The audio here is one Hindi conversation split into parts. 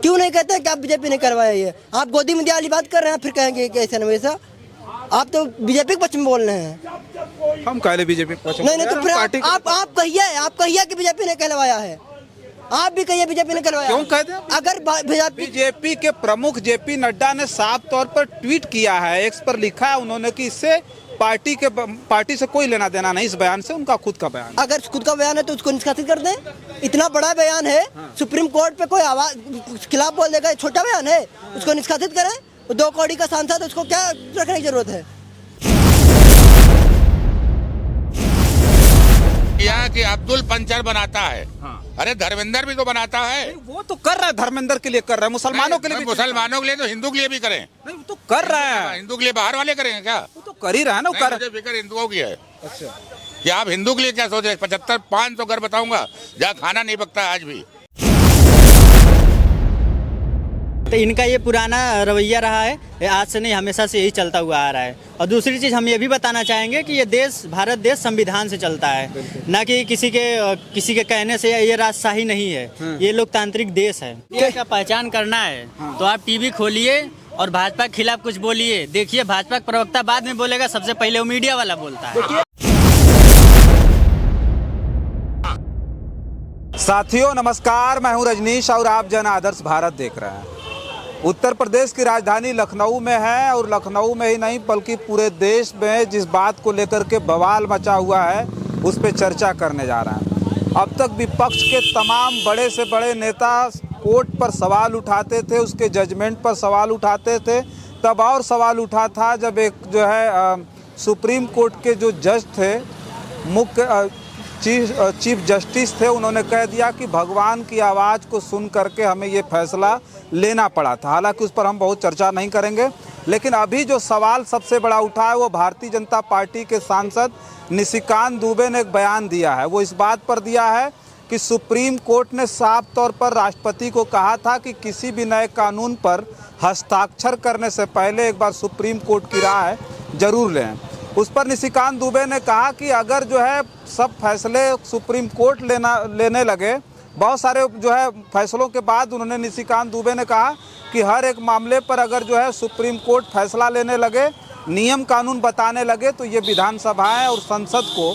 क्यों नहीं कहते कि आप बीजेपी ने करवाया ये? आप गोदी मीडिया वाली बात कर रहे हैं, फिर कहेंगे कि ऐसा न वैसा। आप तो बीजेपी के पक्ष में बोल रहे हैं। हम कह रहे बीजेपी पक्ष में। नहीं तो फिर आप कहिए कि बीजेपी ने कहलवाया है। आप भी कहिए बीजेपी ने करवाया। क्यों कहते हैं? अगर बीजेपी के प्रमुख जेपी नड्डा ने साफ तौर पर ट्वीट किया है, एक्स पर लिखा है उन्होंने कि इससे पार्टी से कोई लेना देना नहीं, इस बयान से, उनका खुद का बयान। अगर खुद का बयान है तो उसको निष्कासित कर दें। इतना बड़ा बयान है, सुप्रीम कोर्ट पे कोई आवाज खिलाफ बोल देगा, छोटा बयान है, उसको निष्कासित करें। 2 कौड़ी का सांसद, उसको क्या रखने की जरूरत है? कि अब्दुल पंचर बनाता है। अरे धर्मेंद्र भी तो बनाता है। वो तो कर रहा है, धर्मेंद्र के लिए कर रहा है, मुसलमानों के लिए भी। मुसलमानों के लिए तो हिंदू के लिए भी करें। नहीं वो तो कर रहा है। हिंदू के लिए बाहर वाले करेंगे क्या? वो तो कर ही रहा है ना। मुझे फिक्र हिंदुओं की है। अच्छा, क्या आप हिंदू के लिए क्या सोच रहे? 75-500 घर बताऊंगा जहाँ खाना नहीं पकता आज भी। तो इनका ये पुराना रवैया रहा है, आज से नहीं, हमेशा से यही चलता हुआ आ रहा है। और दूसरी चीज़ हम ये भी बताना चाहेंगे कि ये देश, भारत देश संविधान से चलता है, ना कि किसी के कहने से। ये राजशाही नहीं है, ये लोकतांत्रिक देश है। इसका पहचान करना है तो आप टीवी खोलिए और भाजपा के खिलाफ कुछ बोलिए। देखिए, भाजपा का प्रवक्ता बाद में बोलेगा, सबसे पहले वो मीडिया वाला बोलता है। साथियों नमस्कार, मैं हूं रजनीश और आप जन आदर्श भारत देख रहे हैं। उत्तर प्रदेश की राजधानी लखनऊ में है और लखनऊ में ही नहीं बल्कि पूरे देश में जिस बात को लेकर के बवाल मचा हुआ है उस पर चर्चा करने जा रहे हैं। अब तक विपक्ष के तमाम बड़े से बड़े नेता कोर्ट पर सवाल उठाते थे, उसके जजमेंट पर सवाल उठाते थे। तब और सवाल उठा था जब एक जो है सुप्रीम कोर्ट के जो जज थे, मुख्य चीफ जस्टिस थे, उन्होंने कह दिया कि भगवान की आवाज़ को सुन करके हमें ये फैसला लेना पड़ा था। हालांकि उस पर हम बहुत चर्चा नहीं करेंगे, लेकिन अभी जो सवाल सबसे बड़ा उठा है वो भारतीय जनता पार्टी के सांसद निशिकांत दुबे ने एक बयान दिया है। वो इस बात पर दिया है कि सुप्रीम कोर्ट ने साफ तौर पर राष्ट्रपति को कहा था कि किसी भी नए कानून पर हस्ताक्षर करने से पहले एक बार सुप्रीम कोर्ट की राय जरूर लें। उस पर निशिकांत दुबे ने कहा कि अगर जो है सब फैसले सुप्रीम कोर्ट लेने लगे, बहुत सारे जो है फैसलों के बाद उन्होंने निशिकांत दुबे ने कहा कि हर एक मामले पर अगर जो है सुप्रीम कोर्ट फैसला लेने लगे, नियम कानून बताने लगे, तो ये विधानसभाएं और संसद को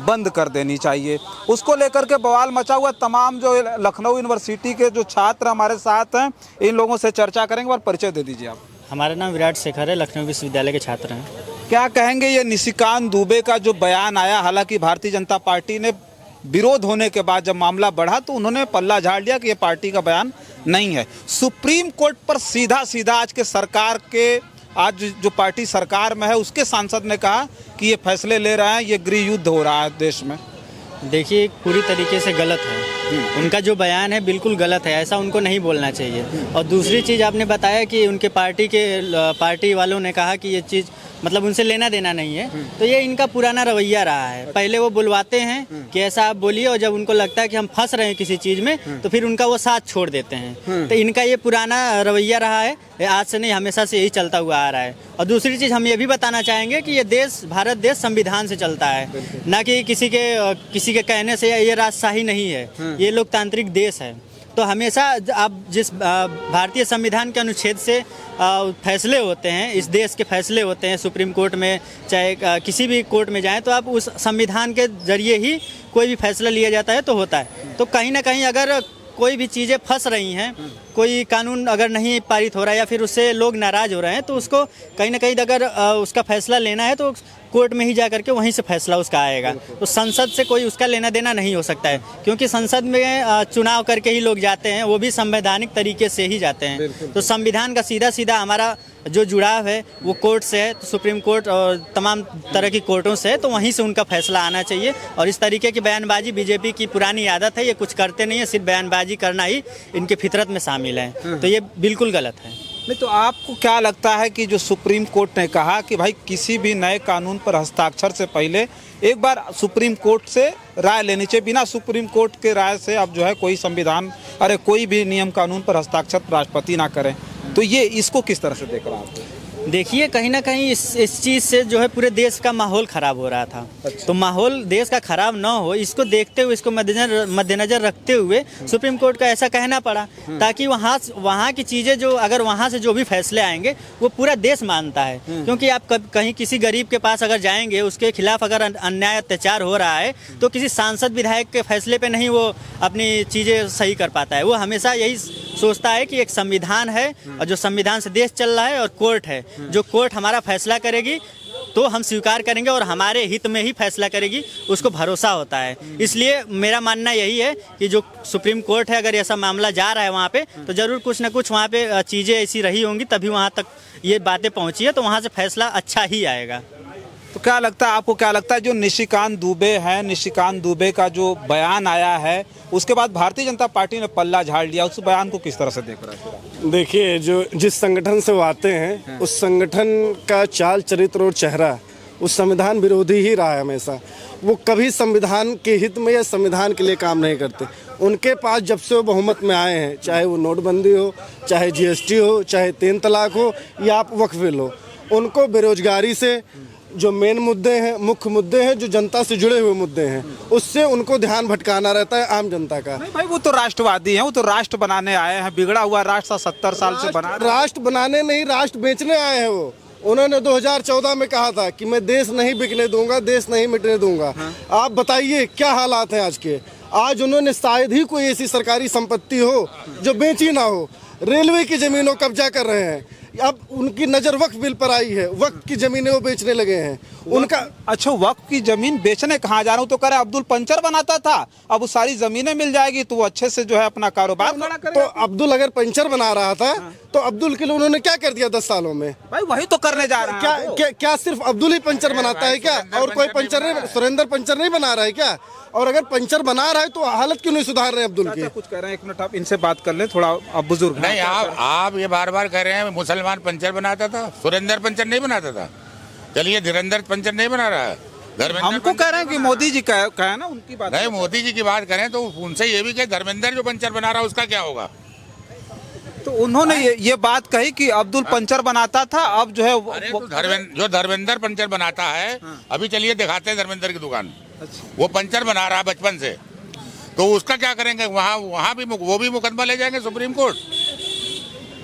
बंद कर देनी चाहिए। उसको लेकर के बवाल मचा हुआ। तमाम जो लखनऊ यूनिवर्सिटी के जो छात्र हमारे साथ हैं, इन लोगों से चर्चा करेंगे। और परिचय दे दीजिए आप। हमारा नाम विराट शेखर है, लखनऊ विश्वविद्यालय के छात्र हैं। क्या कहेंगे ये निशिकांत दुबे का जो बयान आया? हालांकि भारतीय जनता पार्टी ने विरोध होने के बाद जब मामला बढ़ा तो उन्होंने पल्ला झाड़ दिया कि ये पार्टी का बयान नहीं है। सुप्रीम कोर्ट पर सीधा सीधा आज के सरकार के, आज जो पार्टी सरकार में है उसके सांसद ने कहा कि ये फैसले ले रहे हैं, ये गृह युद्ध हो रहा है देश में। देखिए, पूरी तरीके से गलत है। उनका जो बयान है बिल्कुल गलत है, ऐसा उनको नहीं बोलना चाहिए। और दूसरी चीज़ आपने बताया कि उनके पार्टी वालों ने कहा कि ये चीज़ मतलब उनसे लेना देना नहीं है, तो ये इनका पुराना रवैया रहा है। पहले वो बुलवाते हैं कि ऐसा आप बोलिए, और जब उनको लगता है कि हम फंस रहे हैं किसी चीज़ में तो फिर उनका वो साथ छोड़ देते हैं। तो इनका ये पुराना रवैया रहा है, आज से नहीं, हमेशा से यही चलता हुआ आ रहा है। और दूसरी चीज़ हम ये भी बताना चाहेंगे कि ये देश, भारत देश संविधान से चलता है, ना कि किसी के कहने से। ये राजशाही नहीं है, ये लोकतांत्रिक देश है। तो हमेशा आप जिस भारतीय संविधान के अनुच्छेद से फैसले होते हैं, इस देश के फैसले होते हैं सुप्रीम कोर्ट में, चाहे किसी भी कोर्ट में जाएं, तो आप उस संविधान के जरिए ही कोई भी फैसला लिया जाता है तो होता है। तो कहीं ना कहीं अगर कोई भी चीज़ें फंस रही हैं, कोई कानून अगर नहीं पारित हो रहा है या फिर उससे लोग नाराज़ हो रहे हैं, तो उसको कहीं ना कहीं अगर उसका फैसला लेना है तो कोर्ट में ही जा करके वहीं से फैसला उसका आएगा। तो संसद से कोई उसका लेना देना नहीं हो सकता है, क्योंकि संसद में चुनाव करके ही लोग जाते हैं, वो भी संवैधानिक तरीके से ही जाते हैं। तो संविधान का सीधा सीधा हमारा जो जुड़ाव है वो कोर्ट से है, तो सुप्रीम कोर्ट और तमाम तरह की कोर्टों से है, तो वहीं से उनका फैसला आना चाहिए। और इस तरीके की बयानबाजी बीजेपी की पुरानी आदत है, ये कुछ करते नहीं है, सिर्फ बयानबाजी करना ही इनके फितरत में शामिल है। तो ये बिल्कुल गलत है। नहीं तो आपको क्या लगता है कि जो सुप्रीम कोर्ट ने कहा कि भाई किसी भी नए कानून पर हस्ताक्षर से पहले एक बार सुप्रीम कोर्ट से राय लेनी चाहिए, बिना सुप्रीम कोर्ट के राय से अब जो है कोई भी नियम कानून पर हस्ताक्षर राष्ट्रपति ना करें, तो ये इसको किस तरह से देख रहा है? देखिए कहीं ना कहीं इस चीज़ से जो है पूरे देश का माहौल ख़राब हो रहा था। तो माहौल देश का ख़राब ना हो, इसको देखते हुए, इसको मद्देनज़र रखते हुए सुप्रीम कोर्ट का ऐसा कहना पड़ा, ताकि वहाँ की चीज़ें जो अगर वहाँ से जो भी फैसले आएंगे वो पूरा देश मानता है। क्योंकि आप कहीं किसी गरीब के पास अगर जाएंगे, उसके खिलाफ अगर अन्याय अत्याचार हो रहा है, तो किसी सांसद विधायक के फैसले पे नहीं वो अपनी चीज़ें सही कर पाता है। वो हमेशा यही सोचता है कि एक संविधान है और जो संविधान से देश चल रहा है, और कोर्ट है, जो कोर्ट हमारा फैसला करेगी तो हम स्वीकार करेंगे और हमारे हित में ही फैसला करेगी, उसको भरोसा होता है। इसलिए मेरा मानना यही है कि जो सुप्रीम कोर्ट है, अगर ऐसा मामला जा रहा है वहाँ पे, तो ज़रूर कुछ ना कुछ वहाँ पे चीज़ें ऐसी रही होंगी, तभी वहाँ तक ये बातें पहुँची है, तो वहाँ से फैसला अच्छा ही आएगा। तो क्या लगता है आपको, क्या लगता है जो निशिकांत दुबे हैं, निशिकांत दुबे का जो बयान आया है, उसके बाद भारतीय जनता पार्टी ने पल्ला झाड़ लिया, उस बयान को किस तरह से देख रहा है? देखिए, जो जिस संगठन से वो आते हैं, उस संगठन का चाल चरित्र और चेहरा उस संविधान विरोधी ही रहा है हमेशा। वो कभी संविधान के हित में या संविधान के लिए काम नहीं करते। उनके पास जब से वो बहुमत में आए हैं, चाहे वो नोटबंदी हो, चाहे GST हो, चाहे 3 तलाक हो, या आप वक्फ बिल हो, उनको बेरोजगारी से जो मेन मुद्दे हैं, मुख्य मुद्दे हैं, जो जनता से जुड़े हुए मुद्दे हैं, उससे उनको ध्यान भटकाना रहता है आम जनता का। नहीं भाई, वो तो राष्ट्रवादी हैं, वो तो राष्ट्र बनाने आए हैं। बिगड़ा हुआ राष्ट्र 70 साल से बना, राष्ट्र बनाने नहीं, राष्ट्र बेचने आए हैं वो। उन्होंने 2014 में कहा था कि मैं देश नहीं बिकने दूंगा, देश नहीं मिटने दूंगा। आप बताइए क्या हालात हैं आज के। आज उन्होंने शायद ही कोई ऐसी सरकारी संपत्ति हो जो बेची ना हो। रेलवे की जमीनों कब्जा कर रहे हैं। अब उनकी नज़र वक्फ बिल पर आई है, वक्फ की जमीनें वो बेचने लगे हैं। उनका अच्छा, वक्फ की जमीन बेचने कहाँ जा रहा हूँ, तो कह रहे अब्दुल पंचर बनाता था, अब वो सारी जमीनें मिल जाएगी तो वो अच्छे से जो है अपना कारोबार खड़ा करेगा। तो अब्दुल अगर पंचर बना रहा था, तो अब्दुल के लिए उन्होंने क्या कर दिया 10 सालों में? भाई वही तो करने जा रहे हैं। क्या सिर्फ अब्दुल ही पंचर बनाता है क्या? और कोई पंचर नहीं, सुरेंद्र पंचर नहीं बना रहा है क्या? और अगर पंचर बना रहा है तो हालत क्यों नहीं सुधार रहे अब्दुल की? कुछ कह रहे हैं, 1 मिनट आप इनसे बात कर लें थोड़ा, आप बुजुर्ग नहीं, आप ये बार बार कह रहे हैं मुसलमान पंचर बनाता था, सुरेंद्र पंचर नहीं बनाता था। चलिए, धीरेन्द्र पंचर नहीं बना रहा है। हमको कह रहे हैं कि मोदी जी कहे ना, उनकी बात नहीं, मोदी जी की बात करें तो उनसे ये भी कहे धर्मेंद्र जो पंचर बना रहा है उसका क्या होगा। तो उन्होंने ये बात कही कि अब्दुल पंचर बनाता था, अब जो है जो धर्मेंद्र पंचर बनाता है, अभी चलिए दिखाते हैं धर्मेंद्र की दुकान। वो पंचर बना रहा है बचपन से, तो उसका क्या करेंगे? वहाँ भी वो भी मुकदमा ले जाएंगे सुप्रीम कोर्ट,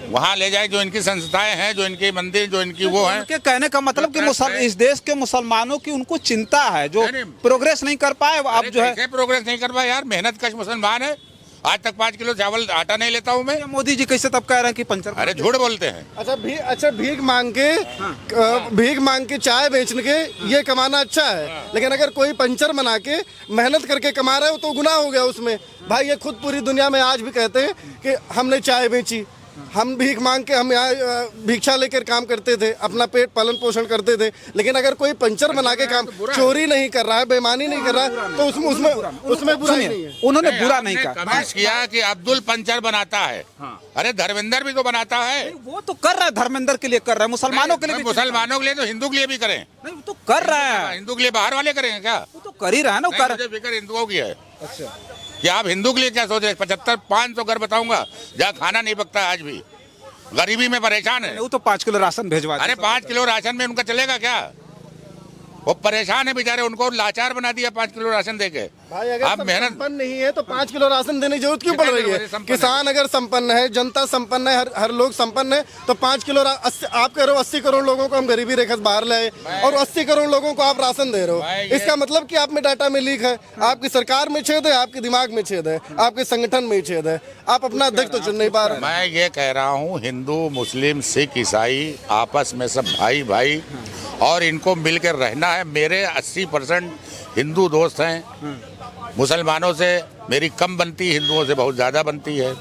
वहाँ ले जाए। जो इनकी संस्थाएं हैं, जो इनके मंदिर, जो इनकी वो है। उनके कहने का मतलब कि इस देश के मुसलमानों की उनको चिंता है, जो प्रोग्रेस नहीं कर पाए। अब जो है प्रोग्रेस नहीं कर पाए यार, मेहनत कश मुसलमान है। आज तक 5 किलो चावल आटा नहीं लेता हूँ मैं। मोदी जी कैसे तब कह रहे हैं कि पंचर? अरे झूठ बोलते हैं। अच्छा, भीख मांग के चाय बेचने के ये कमाना अच्छा है, लेकिन अगर कोई पंचर बना के मेहनत करके कमा रहा है तो गुनाह हो गया उसमें। भाई ये खुद पूरी दुनिया में आज भी कहते हैं कि हमने चाय बेची, हम भीख मांग के, हम यहाँ भिक्षा लेकर काम करते थे, अपना पेट पालन पोषण करते थे। लेकिन अगर कोई पंचर बना के काम, चोरी नहीं कर रहा है, बेईमानी नहीं कर रहा है, तो उसमें बुराई नहीं है। उन्होंने बुरा नहीं कहा, कमेंट किया कि अब्दुल पंचर बनाता है। अरे धर्मेंद्र भी तो बनाता है। वो तो कर रहा है, धर्मेंद्र के लिए कर रहा है, मुसलमानों के लिए, मुसलमानों के लिए तो हिंदू के लिए भी करें। नहीं, वो तो कर रहा है। हिंदू के लिए बाहर वाले करेंगे क्या? वो तो कर ही रहा है ना। मुझे फिक्र हिंदुओं की है। अच्छा, कि आप हिंदू के लिए क्या सोचे? 75-500 घर बताऊंगा जहाँ खाना नहीं पकता आज भी, गरीबी में परेशान है। वो तो 5 किलो राशन भेजवा। अरे 5 किलो राशन में उनका चलेगा क्या? वो परेशान है बेचारे, उनको लाचार बना दिया 5 किलो राशन देके। भाई अगर मेहनत संपन्न नहीं है तो 5 किलो राशन देने की जरूरत क्यों पड़ रही है? किसान अगर संपन्न है, जनता संपन्न है, हर लोग संपन्न है, तो 5 किलो आप कह रहे हो 80 करोड़ लोगों को हम गरीबी रेखा से बाहर लाए, और 80 करोड़ लोगों को आप राशन दे रहे हो। इसका मतलब कि आप में डाटा में लीक है, आपकी सरकार में छेद है, आपके दिमाग में छेद है, आपके संगठन में छेद है, आप अपना अध्यक्ष तो चुन नहीं पा रहे। मैं ये कह रहा हूँ, हिंदू मुस्लिम सिख ईसाई आपस में सब भाई भाई, और इनको मिलकर रहना है। मेरे 80% हिंदू दोस्त हैं। मुसलमानों से मेरी कम बनती, हिंदुओं से बहुत ज़्यादा बनती है।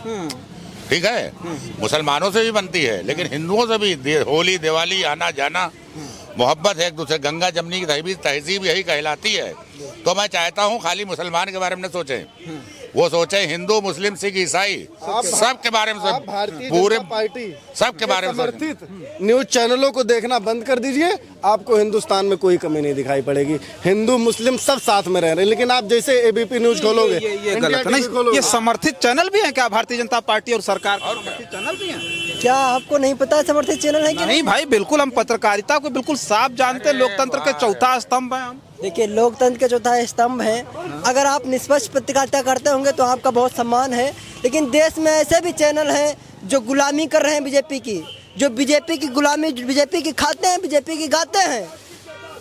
ठीक है, मुसलमानों से भी बनती है, लेकिन हिंदुओं से भी होली दिवाली आना जाना मोहब्बत है एक दूसरे। गंगा जमनी की तहजीब यही कहलाती है। तो मैं चाहता हूँ खाली मुसलमान के बारे में न सोचें, वो सोचे हिंदू मुस्लिम सिख ईसाई सब के बारे में, पूरे पार्टी सब के बारे में समर्थित न्यूज चैनलों को देखना बंद कर दीजिए। आपको हिंदुस्तान में कोई कमी नहीं दिखाई पड़ेगी। हिंदू मुस्लिम सब साथ में रह रहे हैं, लेकिन आप जैसे एबीपी न्यूज खोलोगे, ये गलत है। नहीं, ये समर्थित चैनल भी है क्या? भारतीय जनता पार्टी और सरकार समर्थित चैनल भी है। क्या आपको नहीं पता समर्थित चैनल है कि नहीं भाई, बिल्कुल हम पत्रकारिता को बिल्कुल साफ जानते हैं, लोकतंत्र के चौथा स्तंभ है हम। देखिए, लोकतंत्र के चौथा स्तंभ है। अगर आप निष्पक्ष पत्रकारिता करते होंगे तो आपका बहुत सम्मान है, लेकिन देश में ऐसे भी चैनल हैं जो गुलामी कर रहे हैं बीजेपी की, जो बीजेपी की गुलामी, बीजेपी की खाते हैं, बीजेपी की गाते हैं।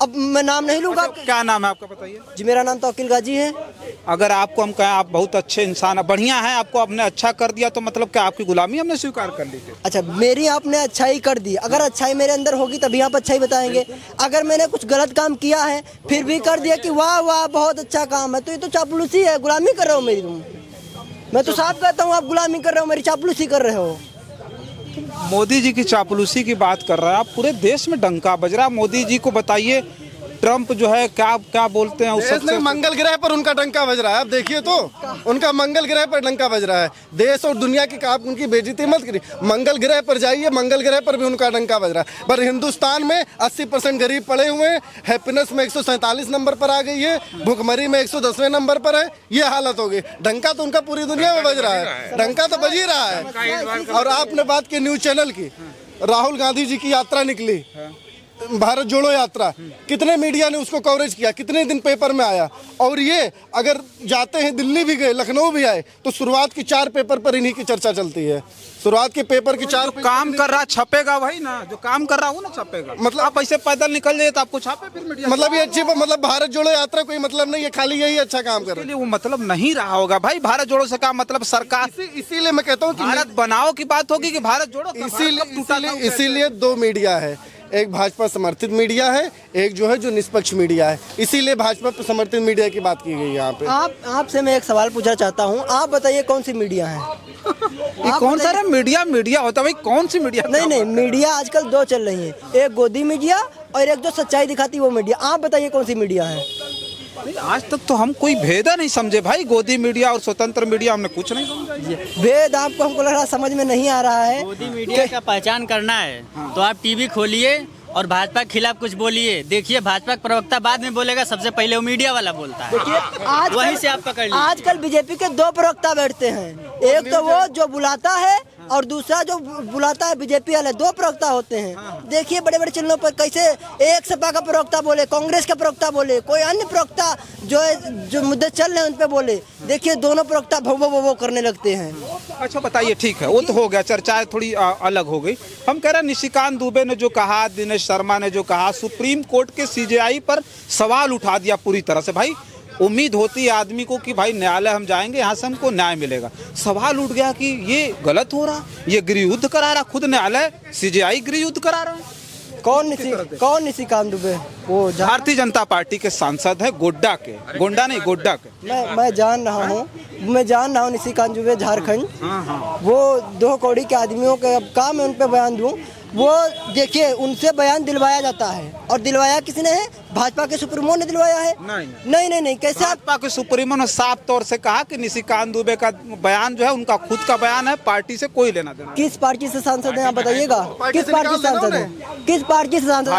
अब मैं नाम नहीं लूँगा। क्या नाम है आपका, बताइए जी, मेरा नाम तौकील गाजी है। अगर आपको हम कहें आप बहुत अच्छे इंसान, बढ़िया हैं, आपको आपने अच्छा कर दिया तो मतलब क्या आपकी गुलामी हमने स्वीकार कर ली थी? अच्छा, मेरी आपने अच्छाई कर दी, अगर अच्छाई मेरे अंदर होगी तभी आप अच्छाई बताएंगे। अगर मैंने कुछ गलत काम किया है फिर भी कर दिया कि वाह वाह बहुत अच्छा काम है, तो ये तो चापलूसी है, गुलामी कर रहे हो मेरी तुम। मैं तो साफ कहता हूँ, आप गुलामी कर रहे हो, मेरी चापलूसी कर रहे हो। मोदी जी की चापलूसी की बात कर रहे हैं आप, पूरे देश में डंका बज रहा है। मोदी जी को बताइए, ट्रम्प जो है क्या क्या बोलते हैं उस नहीं, मंगल ग्रह पर उनका डंका बज रहा है। आप देखिए तो उनका मंगल ग्रह पर डंका बज रहा है। देश और दुनिया की आप उनकी बेइज्जती मत करिए। मंगल ग्रह पर जाइए, मंगल ग्रह पर भी उनका डंका बज रहा है। पर हिंदुस्तान में 80% गरीब पड़े हुए हैं। हैप्पीनेस में 147 नंबर पर आ गई है, भुखमरी में 110वें नंबर पर है। ये हालत हो गई। डंका तो उनका पूरी दुनिया में बज रहा है, डंका तो बज ही रहा है। और आपने बात की न्यूज चैनल की, राहुल गांधी जी की यात्रा निकली, भारत जोड़ो यात्रा, कितने मीडिया ने उसको कवरेज किया, कितने दिन पेपर में आया। और ये अगर जाते हैं, दिल्ली भी गए, लखनऊ भी आए, तो शुरुआत की 4 पेपर पर इन्हीं की चर्चा चलती है। शुरुआत के पेपर की 4 काम कर रहा छपेगा भाई ना, जो काम कर रहा हूँ ना छपेगा। मतलब आप ऐसे पैदल निकल जाए तो आपको छापे फिर मीडिया। मतलब ये अच्छी, मतलब भारत जोड़ो यात्रा कोई मतलब नहीं है, खाली यही अच्छा काम कर रहे हैं। वो मतलब नहीं रहा होगा भाई। भारत जोड़ो से क्या मतलब, सरकार इसीलिए मैं कहता हूँ कि भारत बनाओ की बात होगी कि भारत जोड़ो। इसीलिए 2 मीडिया है, एक भाजपा समर्थित मीडिया है, एक जो है जो निष्पक्ष मीडिया है। इसीलिए भाजपा समर्थित मीडिया की बात की गई है यहाँ पे। आपसे मैं एक सवाल पूछना चाहता हूँ, आप बताइए कौन सी मीडिया है? कौन सा मीडिया होता है भाई, कौन सी मीडिया? नहीं, मीडिया आजकल 2 चल रही है, एक गोदी मीडिया और एक जो सच्चाई दिखाती है वो मीडिया। आप बताइए कौन सी मीडिया है? आज तक तो हम कोई भेद नहीं समझे भाई, गोदी मीडिया और स्वतंत्र मीडिया हमने कुछ नहीं समझा। भेद आपको, हमको लग रहा समझ में नहीं आ रहा है। मोदी मीडिया का पहचान करना है तो आप टीवी खोलिए और भाजपा के खिलाफ कुछ बोलिए। देखिए, भाजपा का प्रवक्ता बाद में बोलेगा, सबसे पहले वो मीडिया वाला बोलता है। देखिए, वहीं से आप पकड़ लीजिए। आजकल बीजेपी के 2 प्रवक्ता बैठते हैं, एक तो वो जो बुलाता है और दूसरा जो बुलाता है बीजेपी वाले। 2 प्रवक्ता होते हैं। देखिए बड़े बड़े चैनलों पर कैसे एक सपा का प्रवक्ता बोले, कांग्रेस का प्रवक्ता बोले, कोई अन्य प्रवक्ता जो मुद्दे चल रहे हैं उन पे बोले। देखिए, दोनों प्रवक्ता भो करने लगते हैं। अच्छा बताइए, ठीक है, वो तो हो गया, चर्चाएं थोड़ी अलग हो गई। हम कह रहे हैं निशिकांत दुबे ने जो कहा, दिनेश शर्मा ने जो कहा, सुप्रीम कोर्ट के सीजेआई पर सवाल उठा दिया पूरी तरह से। भाई उम्मीद होती है आदमी को कि भाई न्यायालय हम जाएंगे, यहाँ से हमको न्याय मिलेगा। सवाल उठ गया कि ये गलत हो रहा, ये गृह युद्ध करा रहा, खुद न्यायालय सीजेआई गृह युद्ध करा रहा है। कौन निशिकांत दुबे? वो भारतीय जनता पार्टी के सांसद है, गोड्डा के, गोड्डा के। मैं जान रहा हूँ निशिकांत दुबे झारखंड। वो 2 कौड़ी के आदमियों के, अब काम मैं उन पे बयान दूँ। वो देखिए, उनसे बयान दिलवाया जाता है, और दिलवाया किसने है? भाजपा के सुप्रीमो ने दिलवाया है। नहीं, कैसे? भाजपा के सुप्रीमो ने साफ तौर से कहा कि निशिकांत दुबे का बयान जो है उनका खुद का बयान है, पार्टी से कोई लेना देना। किस पार्टी से सांसद हैं आप बताइएगा? किस पार्टी से सांसद हैं? किस पार्टी से सांसद?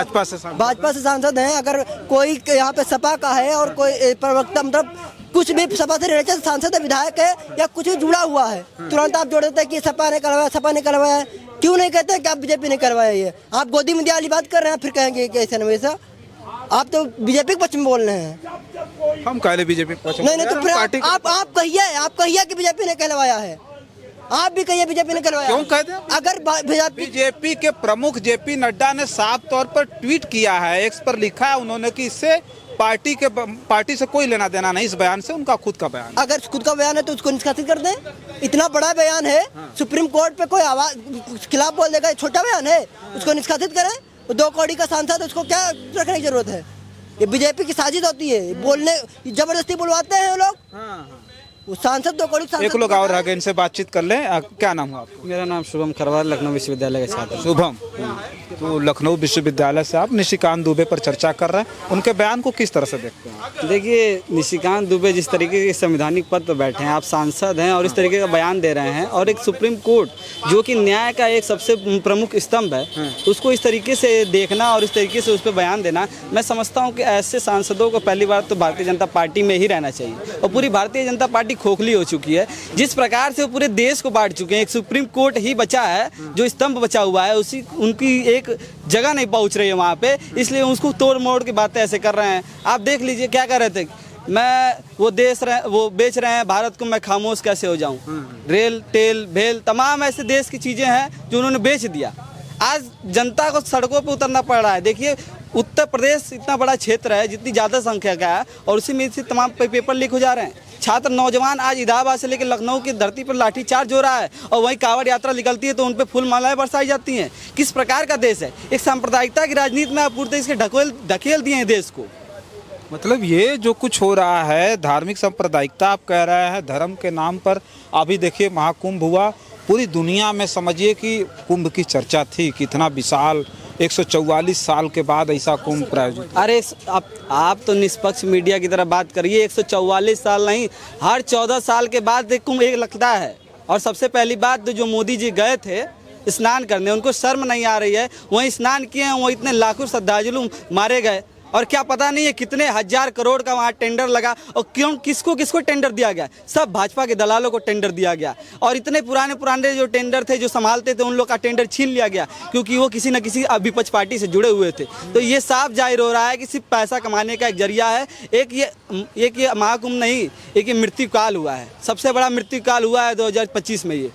भाजपा से सांसद हैं। अगर कोई यहाँ पे सपा का है और कोई प्रवक्ता, मतलब कुछ भी सपा से रिलेटेड सांसद है, विधायक है या कुछ भी जुड़ा हुआ है, तुरंत आप जोड़ देते हैं कि सपा ने करवाया। क्यों नहीं कहते कि आप बीजेपी ने करवाया? ये आप गोदी मीडिया वाली बात कर रहे हैं, फिर कहेंगे कि ऐसा नहीं वैसा। आप तो बीजेपी के पक्ष में बोल रहे हैं। हम कह रहे बीजेपी के पक्ष में नहीं, तो फिर आप कहिए कि बीजेपी ने कहलवाया है। आप भी कहिए बीजेपी ने करवाया। क्यों कहते हैं? अगर बीजेपी के प्रमुख जेपी नड्डा ने साफ तौर पर ट्वीट किया है, एक्स पर लिखा है उन्होंने कि इससे पार्टी से कोई लेना देना नहीं, इस बयान से उनका खुद का बयान। अगर खुद का बयान है तो उसको निष्कासित कर दें। इतना बड़ा बयान है, सुप्रीम कोर्ट पे कोई आवाज खिलाफ बोल देगा, छोटा बयान है, उसको निष्कासित करें। 2 कौड़ी का सांसद, उसको क्या रखने की जरूरत है? ये बीजेपी की साजिश होती है, बोलने जबरदस्ती बुलवाते हैं वो लोग। वो सांसद 2 कौड़ी सांसद। एक लोग और रह गए, इनसे बातचीत कर लें। क्या नाम हुआ आपका? मेरा नाम शुभम खरवार, लखनऊ विश्वविद्यालय का छात्र। शुभम, तो लखनऊ विश्वविद्यालय से आप निशिकांत दुबे पर चर्चा कर रहे हैं, उनके बयान को किस तरह से देखते हैं? देखिए, निशिकांत दुबे जिस तरीके के संवैधानिक पद पर बैठे हैं, आप सांसद हैं और इस तरीके का बयान दे रहे हैं, और एक सुप्रीम कोर्ट जो कि न्याय का एक सबसे प्रमुख स्तंभ है, उसको इस तरीके से देखना और इस तरीके से उस पर बयान देना, मैं समझता हूँ कि ऐसे सांसदों को पहली बार तो भारतीय जनता पार्टी में ही रहना चाहिए, और पूरी भारतीय जनता पार्टी खोखली हो चुकी है। जिस प्रकार से वो पूरे देश को बांट चुके हैं, एक सुप्रीम कोर्ट ही बचा है जो स्तंभ बचा हुआ है, उसी उनकी एक जगह नहीं पहुंच रही है वहाँ पे, इसलिए उसको तोड़ मोड़ की बातें ऐसे कर रहे हैं। आप देख लीजिए क्या कर रहे थे, मैं वो बेच रहे हैं भारत को, मैं खामोश कैसे हो जाऊं। रेल टेल भेल तमाम ऐसे देश की चीज़ें हैं जो उन्होंने बेच दिया। आज जनता को सड़कों पे उतरना पड़ रहा है। देखिए उत्तर प्रदेश इतना बड़ा क्षेत्र है, जितनी ज़्यादा संख्या का है, और उसी में से तमाम पेपर लीक हो जा रहे हैं। छात्र नौजवान आज इलाहाबाद से लेकर लखनऊ की धरती पर लाठीचार्ज हो रहा है, और वहीं कांवड़ यात्रा निकलती है तो उन पर फूल मालाएं बरसाई जाती हैं। किस प्रकार का देश है? एक सांप्रदायिकता की राजनीति में आप पूरी तरीके से ढकेल दिए हैं देश को। मतलब ये जो कुछ हो रहा है, धार्मिक सांप्रदायिकता आप कह रहे हैं, धर्म के नाम पर। अभी देखिए महाकुंभ हुआ, पूरी दुनिया में समझिए कि कुंभ की चर्चा थी, कितना विशाल 144 साल के बाद ऐसा कुंभ प्रायोजित। अरे आप तो निष्पक्ष मीडिया की तरह बात करिए। 144 साल नहीं, हर 14 साल के बाद एक कुंभ एक लगता है। और सबसे पहली बात, जो मोदी जी गए थे स्नान करने, उनको शर्म नहीं आ रही है, वहीं स्नान किए हैं, वहीं इतने लाखों श्रद्धालु मारे गए, और क्या पता नहीं है कितने हजार करोड़ का वहाँ टेंडर लगा, और क्यों किसको टेंडर दिया गया? सब भाजपा के दलालों को टेंडर दिया गया। और इतने पुराने जो टेंडर थे, जो संभालते थे, उन लोग का टेंडर छीन लिया गया, क्योंकि वो किसी न किसी विपक्ष पार्टी से जुड़े हुए थे। तो ये साफ जाहिर हो रहा है कि सिर्फ पैसा कमाने का एक जरिया है। एक ये महाकुंभ नहीं, एक ये मृत्यु काल हुआ है, सबसे बड़ा मृत्यु काल हुआ है 2025 में। ये